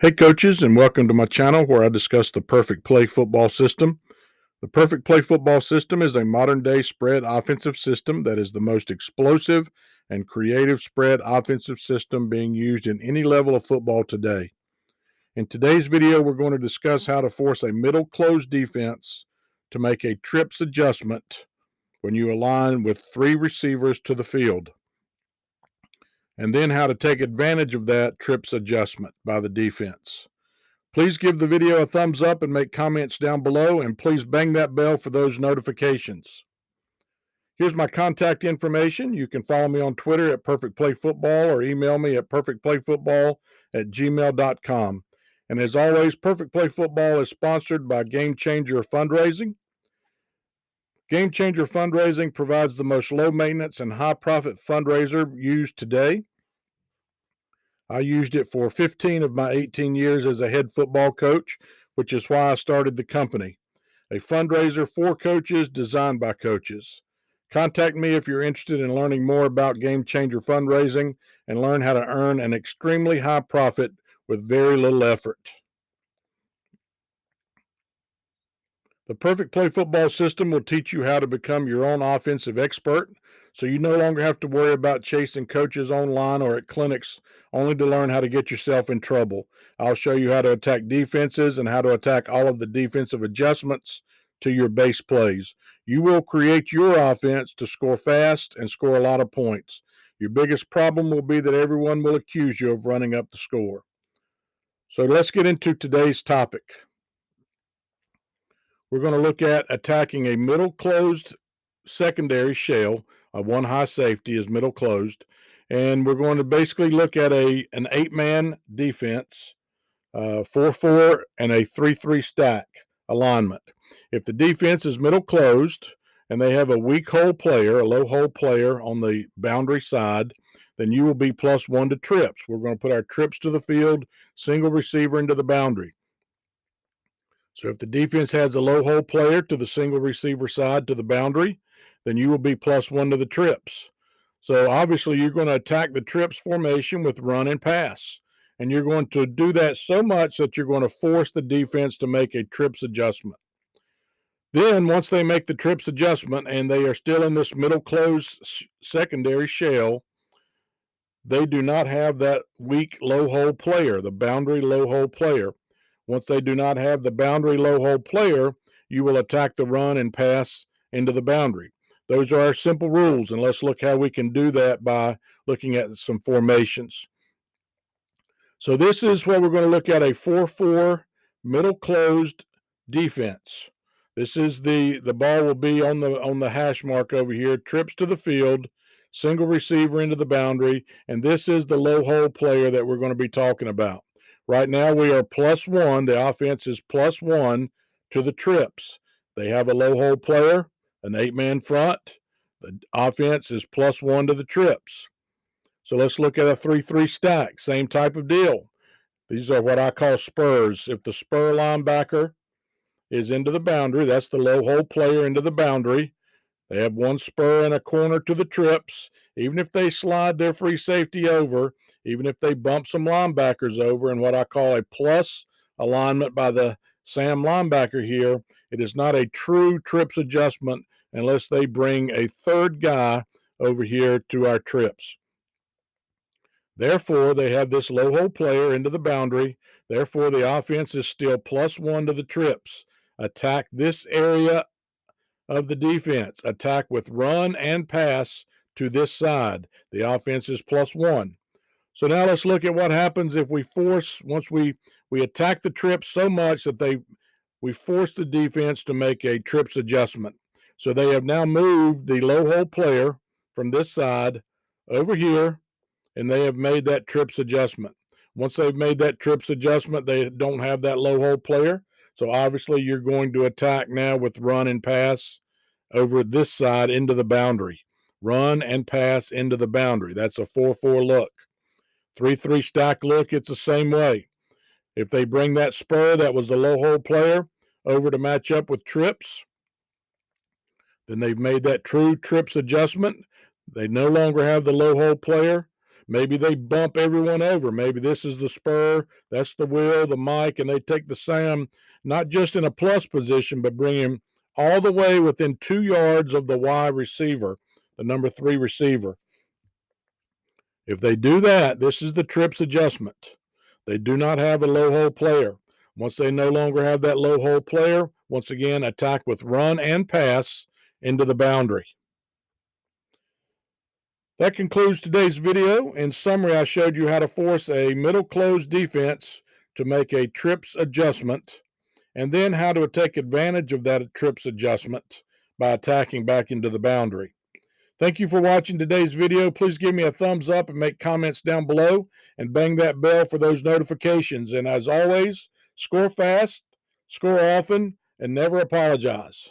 Hey, coaches, and welcome to my channel where I discuss the perfect play football system. The perfect play football system is a modern day spread offensive system that is the most explosive and creative spread offensive system being used in any level of football today. In today's video, we're going to discuss how to force a middle closed defense to make a trips adjustment when you align with three receivers to the field, and then how to take advantage of that trips adjustment by the defense. Please give the video a thumbs up and make comments down below, and please bang that bell for those notifications. Here's my contact information. You can follow me on Twitter at Perfect Play Football or email me at perfectplayfootball@gmail.com. And as always, Perfect Play Football is sponsored by Game Changer Fundraising. Game Changer Fundraising provides the most low maintenance and high profit fundraiser used today. I used it for 15 of my 18 years as a head football coach, which is why I started the company. A fundraiser for coaches designed by coaches. Contact me if you're interested in learning more about Game Changer fundraising and learn how to earn an extremely high profit with very little effort. The Perfect Play Football system will teach you how to become your own offensive expert, so you no longer have to worry about chasing coaches online or at clinics only to learn how to get yourself in trouble. I'll show you how to attack defenses and how to attack all of the defensive adjustments to your base plays. You will create your offense to score fast and score a lot of points. Your biggest problem will be that everyone will accuse you of running up the score. So let's get into today's topic. We're going to look at attacking a middle closed secondary shell. One high safety is middle closed. And we're going to basically look at an 8-man defense, 4-4, and a 3-3 stack alignment. If the defense is middle closed and they have a weak hole player, a low hole player on the boundary side, then you will be +1 to trips. We're going to put our trips to the field, single receiver into the boundary. So if the defense has a low hole player to the single receiver side to the boundary, then you will be +1 to the trips. So obviously you're going to attack the trips formation with run and pass. And you're going to do that so much that you're going to force the defense to make a trips adjustment. Then once they make the trips adjustment and they are still in this middle closed secondary shell, they do not have that weak low hole player, the boundary low hole player. Once they do not have the boundary low hole player, you will attack the run and pass into the boundary. Those are our simple rules, and let's look how we can do that by looking at some formations. So this is what we're going to look at, a 4-4 middle closed defense. This is the ball will be on the hash mark over here, trips to the field, single receiver into the boundary, and this is the low hole player that we're going to be talking about. Right now we are +1. The offense is +1 to the trips. They have a low hole player, an 8-man front. The offense is +1 to the trips. So let's look at a 3-3 stack. Same type of deal. These are what I call spurs. If the spur linebacker is into the boundary, that's the low hole player into the boundary. They have one spur and a corner to the trips. Even if they slide their free safety over, even if they bump some linebackers over in what I call a plus alignment by the Sam linebacker here, it is not a true trips adjustment unless they bring a third guy over here to our trips. Therefore, they have this low hole player into the boundary. Therefore, the offense is still +1 to the trips. Attack this area of the defense. Attack with run and pass to this side. The offense is +1. So now let's look at what happens if we force, once we attack the trips so much that we force the defense to make a trips adjustment. So they have now moved the low hole player from this side over here, and they have made that trips adjustment. Once they've made that trips adjustment, they don't have that low hole player. So obviously you're going to attack now with run and pass over this side into the boundary. Run and pass into the boundary. That's a 4-4 look. 3-3 stack look, it's the same way. If they bring that spur, that was the low hole player, over to match up with trips, then they've made that true trips adjustment. They no longer have the low hole player. Maybe they bump everyone over. Maybe this is the spur, that's the Will, the Mike, and they take the Sam not just in a plus position, but bring him all the way within 2 yards of the Y receiver, the number 3 receiver. If they do that, this is the trips adjustment. They do not have a low hole player. Once they no longer have that low hole player, once again, attack with run and pass into the boundary. That concludes today's video. In summary, I showed you how to force a middle closed defense to make a trips adjustment, and then how to take advantage of that trips adjustment by attacking back into the boundary. Thank you for watching today's video. Please give me a thumbs up and make comments down below, and bang that bell for those notifications. And as always, score fast, score often, and never apologize.